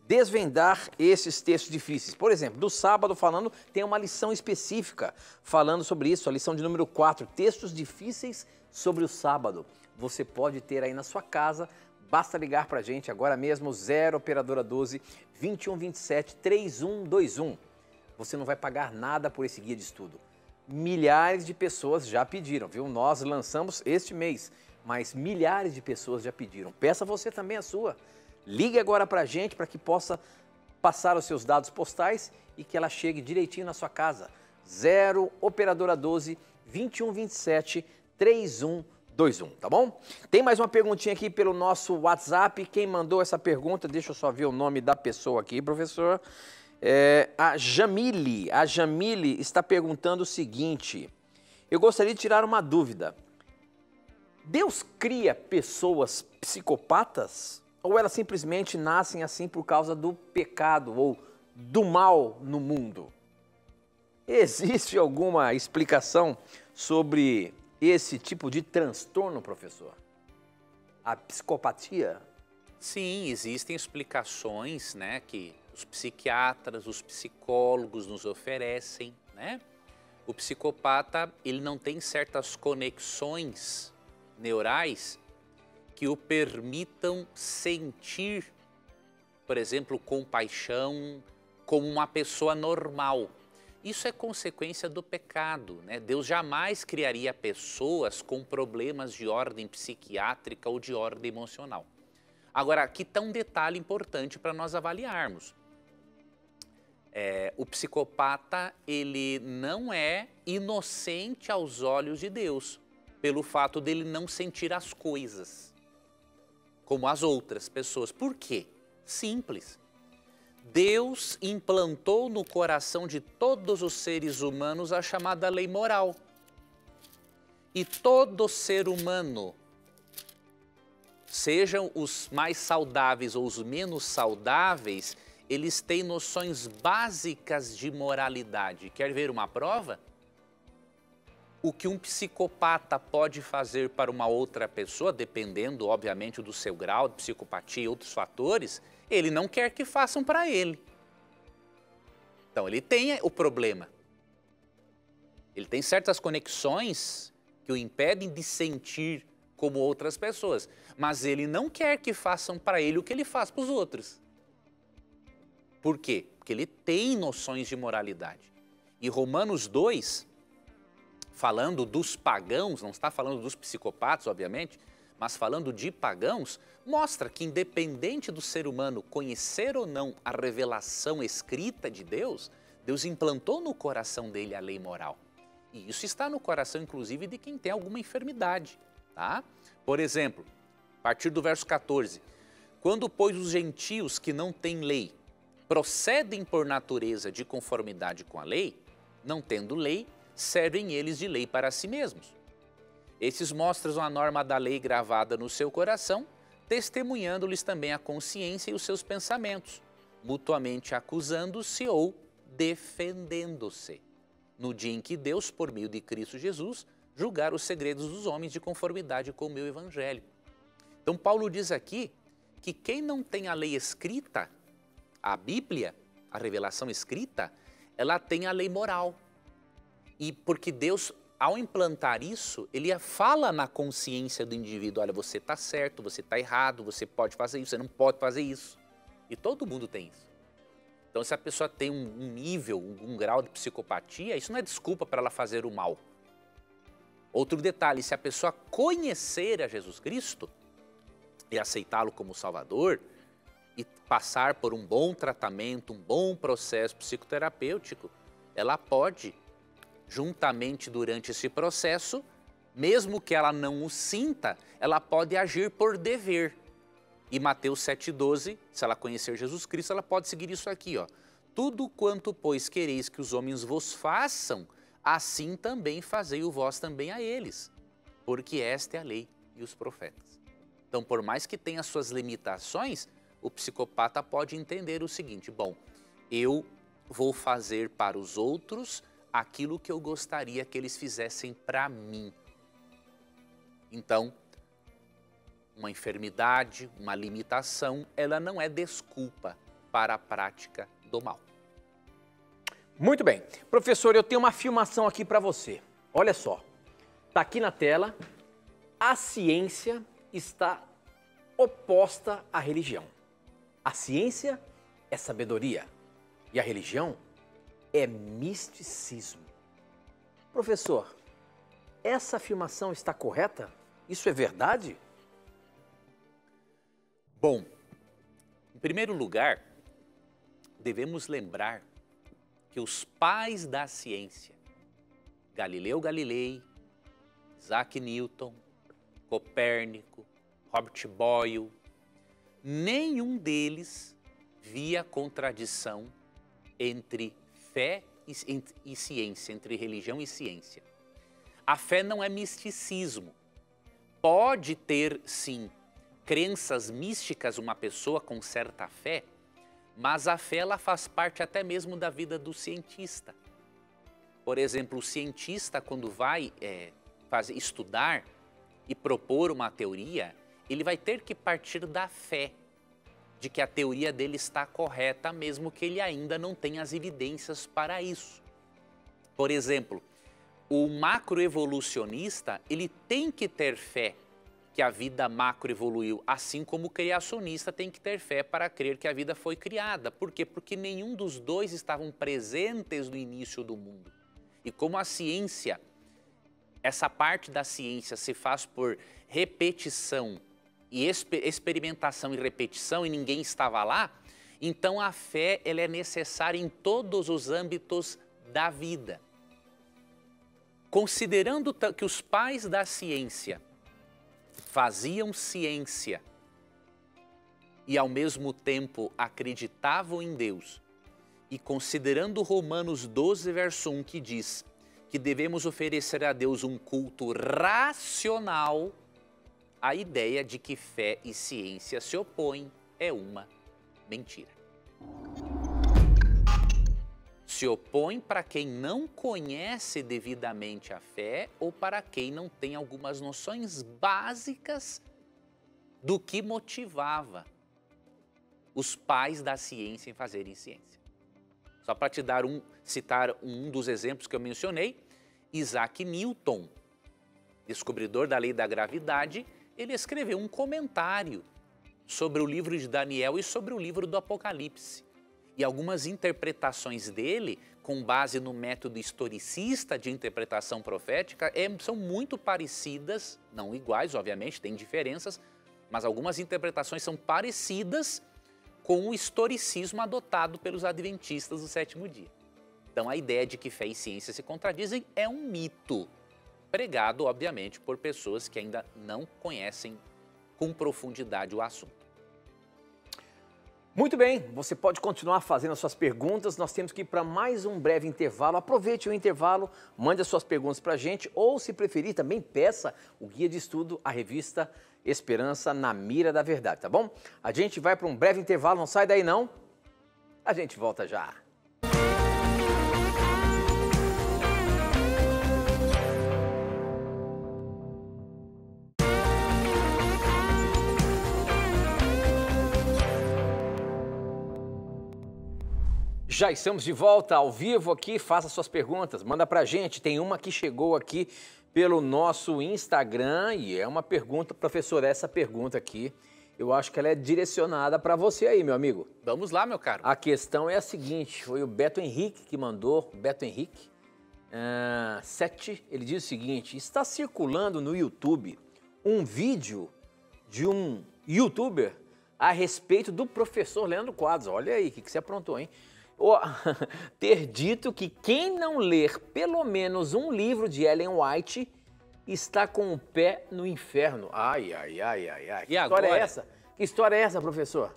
desvendar esses textos difíceis. Por exemplo, do sábado falando, tem uma lição específica falando sobre isso, a lição de número 4, textos difíceis sobre o sábado. Você pode ter aí na sua casa. Basta ligar para a gente agora mesmo, 0 operadora 12 2127 3121. Você não vai pagar nada por esse guia de estudo. Milhares de pessoas já pediram, viu? Nós lançamos este mês, mas milhares de pessoas já pediram. Peça você também a sua. Ligue agora para a gente para que possa passar os seus dados postais e que ela chegue direitinho na sua casa. 0 operadora 12 2127 3121, tá bom? Tem mais uma perguntinha aqui pelo nosso WhatsApp. Quem mandou essa pergunta, deixa eu só ver o nome da pessoa aqui, professor. A Jamile. A Jamile está perguntando o seguinte: eu gostaria de tirar uma dúvida. Deus cria pessoas psicopatas ou elas simplesmente nascem assim por causa do pecado ou do mal no mundo? Existe alguma explicação sobre esse tipo de transtorno, professor? A psicopatia? Sim, existem explicações, né, que os psiquiatras, os psicólogos nos oferecem, né? O psicopata, ele não tem certas conexões neurais que o permitam sentir, por exemplo, compaixão como uma pessoa normal. Isso é consequência do pecado, né? Deus jamais criaria pessoas com problemas de ordem psiquiátrica ou de ordem emocional. Agora, aqui está um detalhe importante para nós avaliarmos. O psicopata, ele não é inocente aos olhos de Deus, pelo fato dele não sentir as coisas como as outras pessoas. Por quê? Simples. Deus implantou no coração de todos os seres humanos a chamada lei moral. E todo ser humano, sejam os mais saudáveis ou os menos saudáveis, eles têm noções básicas de moralidade. Quer ver uma prova? O que um psicopata pode fazer para uma outra pessoa, dependendo, obviamente, do seu grau de psicopatia e outros fatores, ele não quer que façam para ele. Então, ele tem o problema. Ele tem certas conexões que o impedem de sentir como outras pessoas, mas ele não quer que façam para ele o que ele faz para os outros. Por quê? Porque ele tem noções de moralidade. E Romanos 2, falando dos pagãos, não está falando dos psicopatas, obviamente, mas falando de pagãos, mostra que independente do ser humano conhecer ou não a revelação escrita de Deus, Deus implantou no coração dele a lei moral. E isso está no coração, inclusive, de quem tem alguma enfermidade, tá? Por exemplo, a partir do verso 14, quando, pois, os gentios que não têm lei procedem por natureza de conformidade com a lei, não tendo lei, servem eles de lei para si mesmos. Esses mostram a norma da lei gravada no seu coração, testemunhando-lhes também a consciência e os seus pensamentos, mutuamente acusando-se ou defendendo-se. no dia em que Deus, por meio de Cristo Jesus, julgar os segredos dos homens de conformidade com o meu evangelho. Então Paulo diz aqui que quem não tem a lei escrita, a Bíblia, a revelação escrita, ela tem a lei moral. E porque Deus, ao implantar isso, ele fala na consciência do indivíduo, olha, você está certo, você está errado, você pode fazer isso, você não pode fazer isso. E todo mundo tem isso. Então, se a pessoa tem um nível, um grau de psicopatia, isso não é desculpa para ela fazer o mal. Outro detalhe, se a pessoa conhecer a Jesus Cristo e aceitá-lo como Salvador e passar por um bom tratamento, um bom processo psicoterapêutico, ela pode, juntamente durante esse processo, mesmo que ela não o sinta, ela pode agir por dever. E Mateus 7,12, se ela conhecer Jesus Cristo, ela pode seguir isso aqui, ó. Tudo quanto, pois, quereis que os homens vos façam, assim também fazei-o vós também a eles, porque esta é a lei e os profetas. Então, por mais que tenha suas limitações, o psicopata pode entender o seguinte, bom, eu vou fazer para os outros aquilo que eu gostaria que eles fizessem para mim. Então, uma enfermidade, uma limitação, ela não é desculpa para a prática do mal. Muito bem. Professor, eu tenho uma afirmação aqui para você. Olha só, está aqui na tela, a ciência está oposta à religião. A ciência é sabedoria e a religião é misticismo. Professor, essa afirmação está correta? Isso é verdade? Bom, em primeiro lugar, devemos lembrar que os pais da ciência, Galileu Galilei, Isaac Newton, Copérnico, Robert Boyle, nenhum deles via contradição entre fé e ciência, entre religião e ciência. A fé não é misticismo. Pode ter, sim, crenças místicas, uma pessoa com certa fé, mas a fé ela faz parte até mesmo da vida do cientista. Por exemplo, o cientista, quando vai estudar e propor uma teoria, ele vai ter que partir da fé de que a teoria dele está correta, mesmo que ele ainda não tenha as evidências para isso. Por exemplo, o macroevolucionista, ele tem que ter fé que a vida macroevoluiu, assim como o criacionista tem que ter fé para crer que a vida foi criada. Por quê? Porque nenhum dos dois estavam presentes no início do mundo. E como a ciência, essa parte da ciência se faz por repetição e experimentação e repetição e ninguém estava lá, então a fé ela é necessária em todos os âmbitos da vida. Considerando que os pais da ciência faziam ciência e ao mesmo tempo acreditavam em Deus, e considerando Romanos 12, verso 1, que diz que devemos oferecer a Deus um culto racional, a ideia de que fé e ciência se opõem é uma mentira. Se opõe para quem não conhece devidamente a fé ou para quem não tem algumas noções básicas do que motivava os pais da ciência em fazerem ciência. Só para citar um dos exemplos que eu mencionei, Isaac Newton, descobridor da lei da gravidade, ele escreveu um comentário sobre o livro de Daniel e sobre o livro do Apocalipse. E algumas interpretações dele, com base no método historicista de interpretação profética, são muito parecidas, não iguais, obviamente, tem diferenças, mas algumas interpretações são parecidas com o historicismo adotado pelos adventistas do sétimo dia. Então a ideia de que fé e ciência se contradizem é um mito, pregado, obviamente, por pessoas que ainda não conhecem com profundidade o assunto. Muito bem, você pode continuar fazendo as suas perguntas, nós temos que ir para mais um breve intervalo. Aproveite o intervalo, mande as suas perguntas para a gente ou, se preferir, também peça o guia de estudo, a revista Esperança na Mira da Verdade, tá bom? A gente vai para um breve intervalo, não sai daí não, a gente volta já. Já estamos de volta ao vivo aqui, faça suas perguntas, manda pra gente. Tem uma que chegou aqui pelo nosso Instagram e é uma pergunta, professor, essa pergunta aqui, eu acho que ela é direcionada para você aí, meu amigo. Vamos lá, meu caro. A questão é a seguinte, foi o Beto Henrique que mandou, Beto Henrique, 7, ele diz o seguinte: está circulando no YouTube um vídeo de um youtuber a respeito do professor Leandro Quadros. Olha aí, o que você aprontou, hein? Ter dito que quem não ler pelo menos um livro de Ellen White está com o pé no inferno. Ai. Que história é essa? Que história é essa, professor?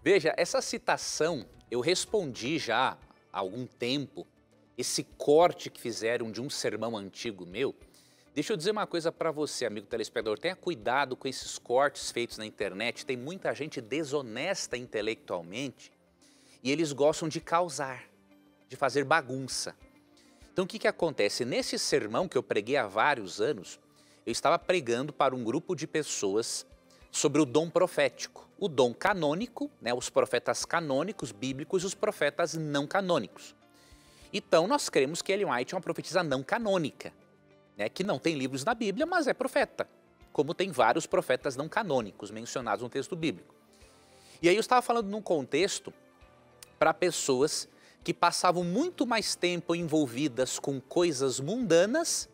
Veja, essa citação eu respondi já há algum tempo, esse corte que fizeram de um sermão antigo meu. Deixa eu dizer uma coisa para você, amigo telespectador, tenha cuidado com esses cortes feitos na internet, tem muita gente desonesta intelectualmente e eles gostam de causar, de fazer bagunça. Então o que acontece? Nesse sermão que eu preguei há vários anos, eu estava pregando para um grupo de pessoas sobre o dom profético, o dom canônico, né, os profetas canônicos bíblicos e os profetas não canônicos. Então nós cremos que Ellen White é uma profetisa não canônica, né, que não tem livros na Bíblia, mas é profeta, como tem vários profetas não canônicos mencionados no texto bíblico. E aí eu estava falando num contexto para pessoas que passavam muito mais tempo envolvidas com coisas mundanas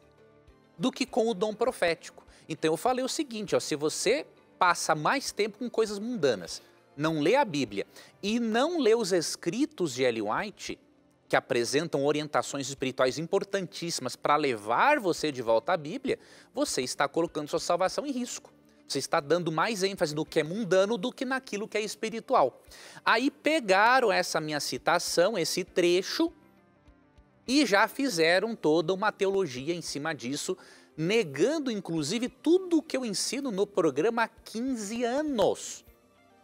do que com o dom profético. Então eu falei o seguinte, ó, se você passa mais tempo com coisas mundanas, não lê a Bíblia e não lê os escritos de Ellen White, que apresentam orientações espirituais importantíssimas para levar você de volta à Bíblia, você está colocando sua salvação em risco. Você está dando mais ênfase no que é mundano do que naquilo que é espiritual. Aí pegaram essa minha citação, esse trecho, e já fizeram toda uma teologia em cima disso, negando inclusive tudo o que eu ensino no programa há 15 anos.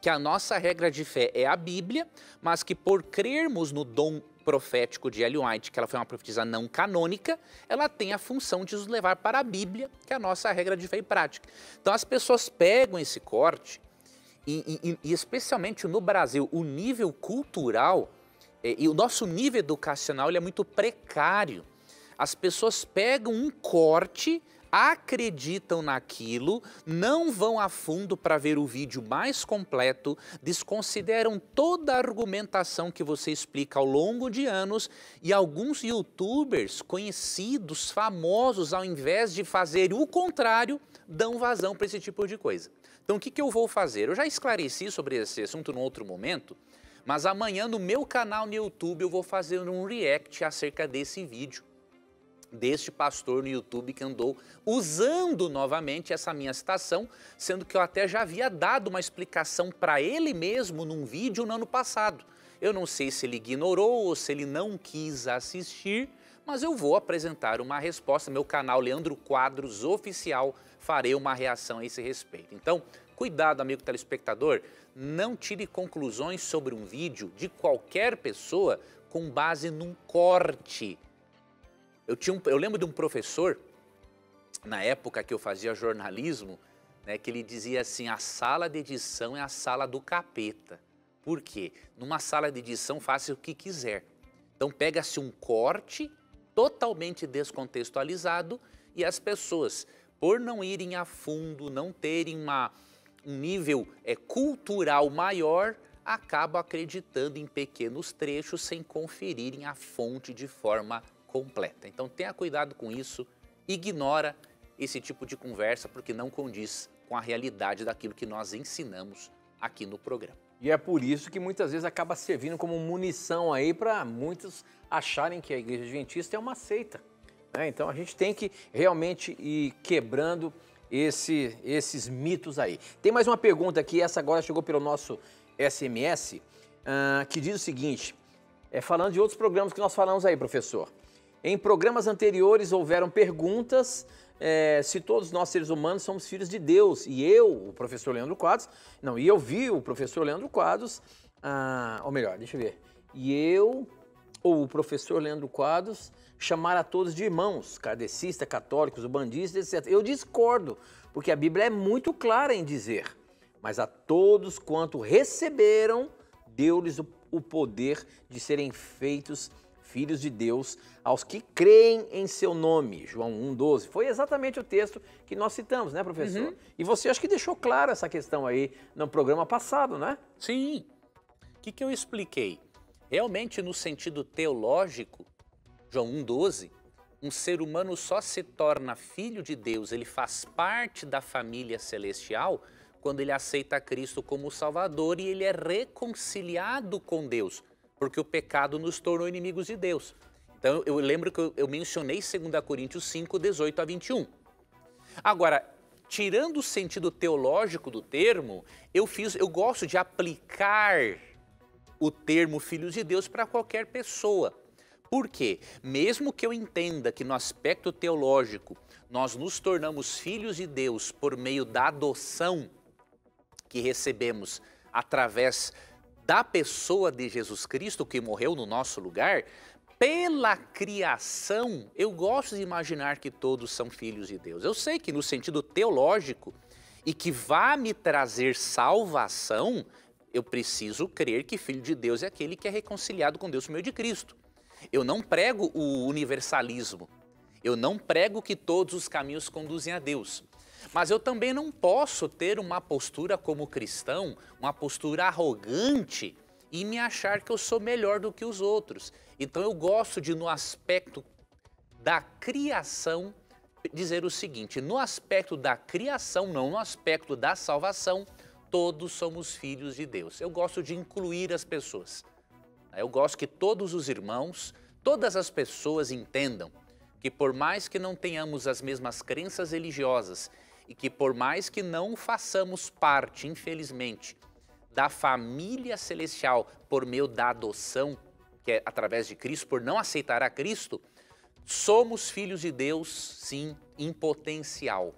Que a nossa regra de fé é a Bíblia, mas que por crermos no dom profético de Ellen White, que ela foi uma profetisa não canônica, ela tem a função de nos levar para a Bíblia, que é a nossa regra de fé e prática. Então as pessoas pegam esse corte e especialmente no Brasil, o nível cultural e o nosso nível educacional ele é muito precário. As pessoas pegam um corte, acreditam naquilo, não vão a fundo para ver o vídeo mais completo, desconsideram toda a argumentação que você explica ao longo de anos e alguns youtubers conhecidos, famosos, ao invés de fazer o contrário, dão vazão para esse tipo de coisa. Então o que eu vou fazer? Eu já esclareci sobre esse assunto num outro momento, mas amanhã no meu canal no YouTube eu vou fazer um react acerca desse vídeo, deste pastor no YouTube que andou usando novamente essa minha citação, sendo que eu até já havia dado uma explicação para ele mesmo num vídeo no ano passado. Eu não sei se ele ignorou ou se ele não quis assistir, mas eu vou apresentar uma resposta. Meu canal Leandro Quadros Oficial, farei uma reação a esse respeito. Então, cuidado, amigo telespectador, não tire conclusões sobre um vídeo de qualquer pessoa com base num corte. Eu lembro de um professor, na época que eu fazia jornalismo, né, que ele dizia assim, a sala de edição é a sala do capeta. Por quê? Numa sala de edição faça o que quiser. Então pega-se um corte totalmente descontextualizado e as pessoas, por não irem a fundo, não terem um nível cultural maior, acabam acreditando em pequenos trechos sem conferirem a fonte de forma completa. Então tenha cuidado com isso, ignora esse tipo de conversa porque não condiz com a realidade daquilo que nós ensinamos aqui no programa. E é por isso que muitas vezes acaba servindo como munição aí para muitos acharem que a Igreja Adventista é uma seita, né? Então a gente tem que realmente ir quebrando esses mitos aí. Tem mais uma pergunta aqui, essa agora chegou pelo nosso SMS, que diz o seguinte, falando de outros programas que nós falamos aí, professor. Em programas anteriores houveram perguntas se todos nós seres humanos somos filhos de Deus. E eu, o professor Leandro Quadros, e eu vi o professor Leandro Quadros, ou melhor, deixa eu ver. E eu, ou o professor Leandro Quadros, chamar a todos de irmãos, kardecistas, católicos, ubandistas, etc. Eu discordo, porque a Bíblia é muito clara em dizer, mas a todos quanto receberam, deu-lhes o o poder de serem feitos filhos de Deus aos que creem em seu nome. João 1,12. Foi exatamente o texto que nós citamos, né, professor? Uhum. E você acho que deixou claro essa questão aí no programa passado, né? Sim. O que eu expliquei? Realmente, no sentido teológico, João 1,12, um ser humano só se torna filho de Deus, ele faz parte da família celestial quando ele aceita Cristo como Salvador e ele é reconciliado com Deus, porque o pecado nos tornou inimigos de Deus. Então eu lembro que eu mencionei 2 Coríntios 5, 18 a 21. Agora, tirando o sentido teológico do termo, eu gosto de aplicar o termo filhos de Deus para qualquer pessoa. Por quê? Mesmo que eu entenda que no aspecto teológico nós nos tornamos filhos de Deus por meio da adoção que recebemos através da pessoa de Jesus Cristo que morreu no nosso lugar, pela criação, eu gosto de imaginar que todos são filhos de Deus. Eu sei que no sentido teológico e que vai me trazer salvação, eu preciso crer que filho de Deus é aquele que é reconciliado com Deus por meio de Cristo. Eu não prego o universalismo, eu não prego que todos os caminhos conduzem a Deus. Mas eu também não posso ter uma postura como cristão, uma postura arrogante e me achar que eu sou melhor do que os outros. Então eu gosto de, no aspecto da criação, dizer o seguinte: no aspecto da criação, não no aspecto da salvação, todos somos filhos de Deus. Eu gosto de incluir as pessoas. Eu gosto que todos os irmãos, todas as pessoas entendam que por mais que não tenhamos as mesmas crenças religiosas e que por mais que não façamos parte, infelizmente, da família celestial por meio da adoção, que é através de Cristo, por não aceitar a Cristo, somos filhos de Deus, sim, em potencial,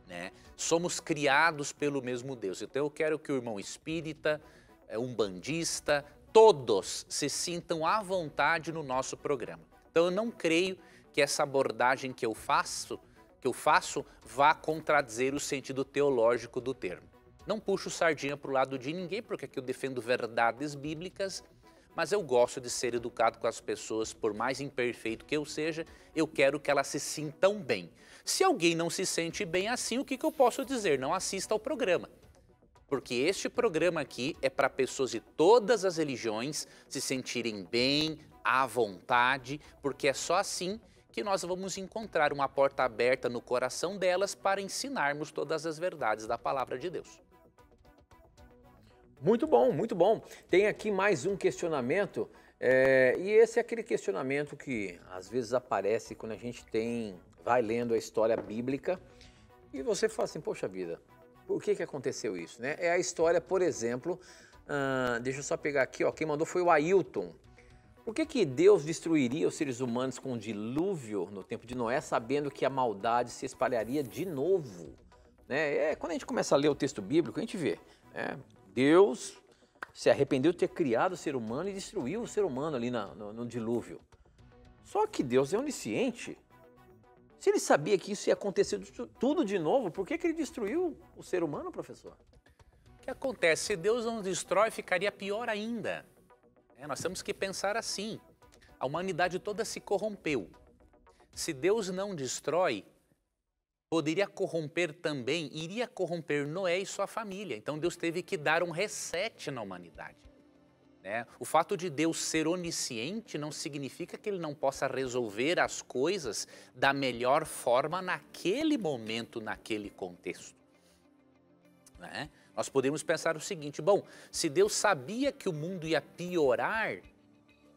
né? Somos criados pelo mesmo Deus. Então eu quero que o irmão espírita, umbandista, todos se sintam à vontade no nosso programa. Então eu não creio que essa abordagem que eu faço vá contradizer o sentido teológico do termo. Não puxo sardinha para o lado de ninguém, porque aqui eu defendo verdades bíblicas, mas eu gosto de ser educado com as pessoas, por mais imperfeito que eu seja, eu quero que elas se sintam bem. Se alguém não se sente bem assim, o que eu posso dizer? Não assista ao programa. Porque este programa aqui é para pessoas de todas as religiões se sentirem bem, à vontade, porque é só assim que nós vamos encontrar uma porta aberta no coração delas para ensinarmos todas as verdades da palavra de Deus. Muito bom, muito bom. Tem aqui mais um questionamento, e esse é aquele questionamento que às vezes aparece quando a gente vai lendo a história bíblica e você fala assim, poxa vida, por que aconteceu isso, né? É a história, por exemplo, deixa eu só pegar aqui, ó, quem mandou foi o Ailton. Por que Deus destruiria os seres humanos com um dilúvio no tempo de Noé, sabendo que a maldade se espalharia de novo? Né? Quando a gente começa a ler o texto bíblico, a gente vê, né? Deus se arrependeu de ter criado o ser humano e destruiu o ser humano ali no dilúvio. Só que Deus é onisciente. Se ele sabia que isso ia acontecer tudo de novo, por que ele destruiu o ser humano, professor? O que acontece? Se Deus não destrói, ficaria pior ainda. Nós temos que pensar assim. A humanidade toda se corrompeu. Se Deus não destrói, poderia corromper também, iria corromper Noé e sua família. Então Deus teve que dar um reset na humanidade. O fato de Deus ser onisciente não significa que ele não possa resolver as coisas da melhor forma naquele momento, naquele contexto. Nós podemos pensar o seguinte, bom, se Deus sabia que o mundo ia piorar,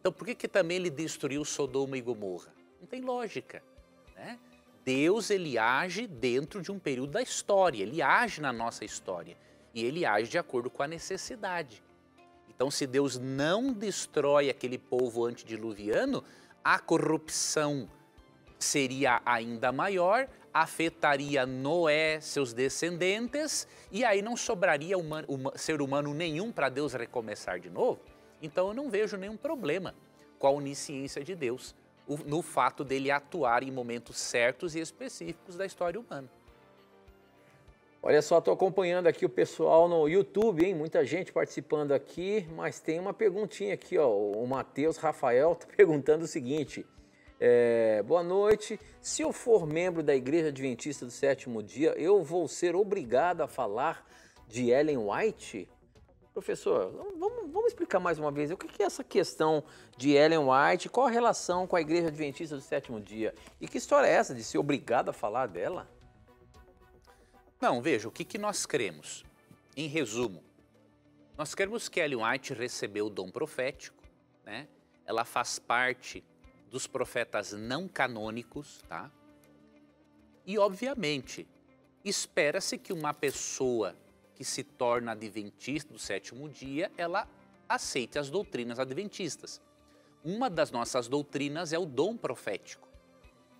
então por que também ele destruiu Sodoma e Gomorra? Não tem lógica, né? Deus, ele age dentro de um período da história, ele age na nossa história e ele age de acordo com a necessidade. Então, se Deus não destrói aquele povo antediluviano, a corrupção seria ainda maior, afetaria Noé, seus descendentes, e aí não sobraria ser humano nenhum para Deus recomeçar de novo. Então, eu não vejo nenhum problema com a onisciência de Deus, no fato dele atuar em momentos certos e específicos da história humana. Olha só, estou acompanhando aqui o pessoal no YouTube, hein? Muita gente participando aqui, mas tem uma perguntinha aqui, ó. O Matheus Rafael está perguntando o seguinte: boa noite, se eu for membro da Igreja Adventista do Sétimo Dia, eu vou ser obrigado a falar de Ellen White? Professor, vamos explicar mais uma vez, o que é essa questão de Ellen White, qual a relação com a Igreja Adventista do Sétimo Dia? E que história é essa de ser obrigado a falar dela? Não, veja, o que nós cremos? Em resumo, nós cremos que Ellen White recebeu o dom profético, né? Ela faz parte dos profetas não canônicos, tá? E, obviamente, espera-se que uma pessoa que se torna adventista do sétimo dia, ela aceite as doutrinas adventistas. Uma das nossas doutrinas é o dom profético.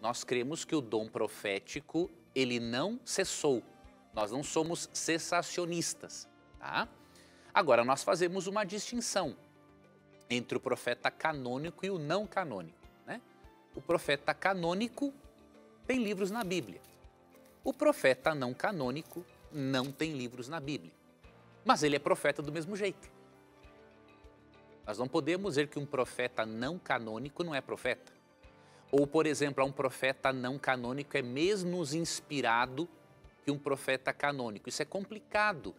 Nós cremos que o dom profético, ele não cessou. Nós não somos cessacionistas, tá? Agora, nós fazemos uma distinção entre o profeta canônico e o não canônico, né? O profeta canônico tem livros na Bíblia. O profeta não canônico não tem livros na Bíblia. Mas ele é profeta do mesmo jeito. Nós não podemos dizer que um profeta não canônico não é profeta. Ou, por exemplo, um profeta não canônico é menos inspirado que um profeta canônico. Isso é complicado.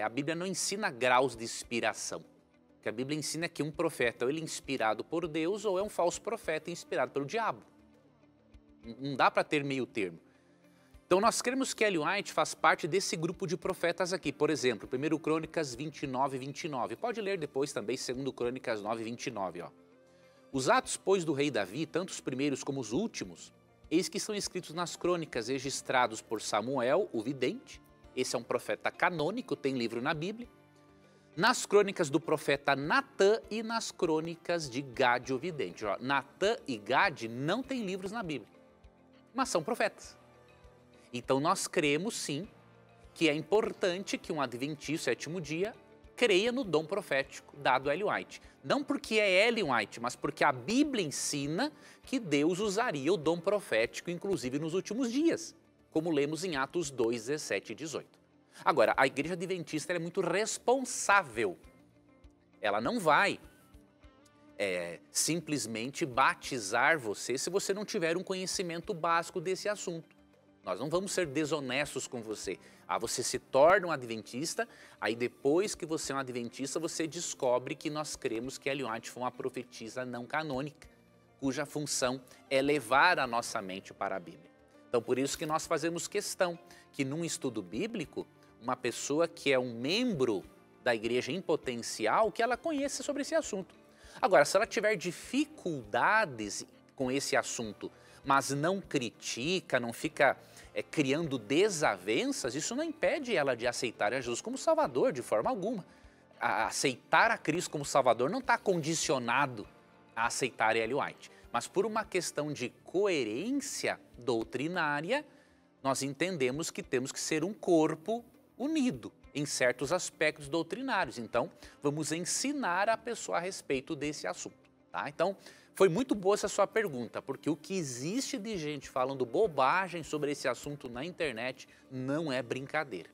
A Bíblia não ensina graus de inspiração. O que a Bíblia ensina é que um profeta ou ele é inspirado por Deus ou é um falso profeta inspirado pelo diabo. Não dá para ter meio termo. Então nós cremos que Ellen White faz parte desse grupo de profetas aqui. Por exemplo, 1 Crônicas 29, 29. Pode ler depois também 2 Crônicas 9, 29. Ó. Os atos, pois, do rei Davi, tanto os primeiros como os últimos, eis que são escritos nas crônicas registrados por Samuel, o vidente. Esse é um profeta canônico, tem livro na Bíblia. Nas crônicas do profeta Natã e nas crônicas de Gade, o vidente. Ó, Natã e Gade não têm livros na Bíblia, mas são profetas. Então nós cremos sim que é importante que um adventista sétimo dia creia no dom profético dado a Ellen White. Não porque é Ellen White, mas porque a Bíblia ensina que Deus usaria o dom profético, inclusive nos últimos dias, como lemos em Atos 2, 17 e 18. Agora, a Igreja Adventista é muito responsável. Ela não vai simplesmente batizar você se você não tiver um conhecimento básico desse assunto. Nós não vamos ser desonestos com você. Você se torna um adventista, aí depois que você é um adventista, você descobre que nós cremos que Ellen White foi uma profetisa não canônica, cuja função é levar a nossa mente para a Bíblia. Então, por isso que nós fazemos questão que num estudo bíblico, uma pessoa que é um membro da igreja em potencial, que ela conheça sobre esse assunto. Agora, se ela tiver dificuldades com esse assunto, mas não critica, não fica criando desavenças, isso não impede ela de aceitar a Jesus como Salvador de forma alguma. Aceitar a Cristo como Salvador não está condicionado a aceitar Ellen White, mas por uma questão de coerência doutrinária, nós entendemos que temos que ser um corpo unido em certos aspectos doutrinários. Então, vamos ensinar a pessoa a respeito desse assunto, tá? Então, foi muito boa essa sua pergunta, porque o que existe de gente falando bobagem sobre esse assunto na internet não é brincadeira.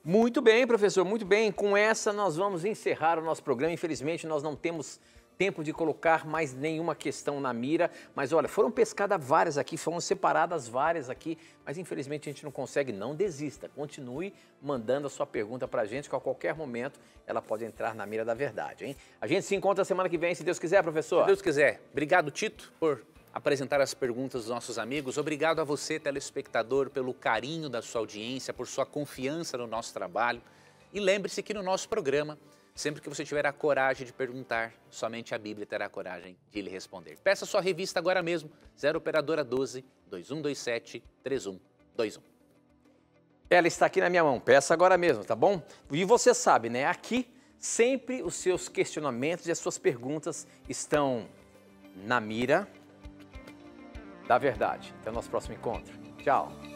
Muito bem, professor, muito bem. Com essa nós vamos encerrar o nosso programa. Infelizmente nós não temos tempo de colocar mais nenhuma questão na mira, mas olha, foram pescadas várias aqui, foram separadas várias aqui, mas infelizmente a gente não consegue. Não desista, continue mandando a sua pergunta pra gente, que a qualquer momento ela pode entrar na mira da verdade, hein? A gente se encontra semana que vem, se Deus quiser, professor. Se Deus quiser. Obrigado, Tito, por apresentar as perguntas dos nossos amigos. Obrigado a você, telespectador, pelo carinho da sua audiência, por sua confiança no nosso trabalho. E lembre-se que no nosso programa, sempre que você tiver a coragem de perguntar, somente a Bíblia terá a coragem de lhe responder. Peça sua revista agora mesmo, 0 Operadora 12 2127 3121. Ela está aqui na minha mão, peça agora mesmo, tá bom? E você sabe, né? Aqui sempre os seus questionamentos e as suas perguntas estão na mira da verdade. Até o nosso próximo encontro. Tchau.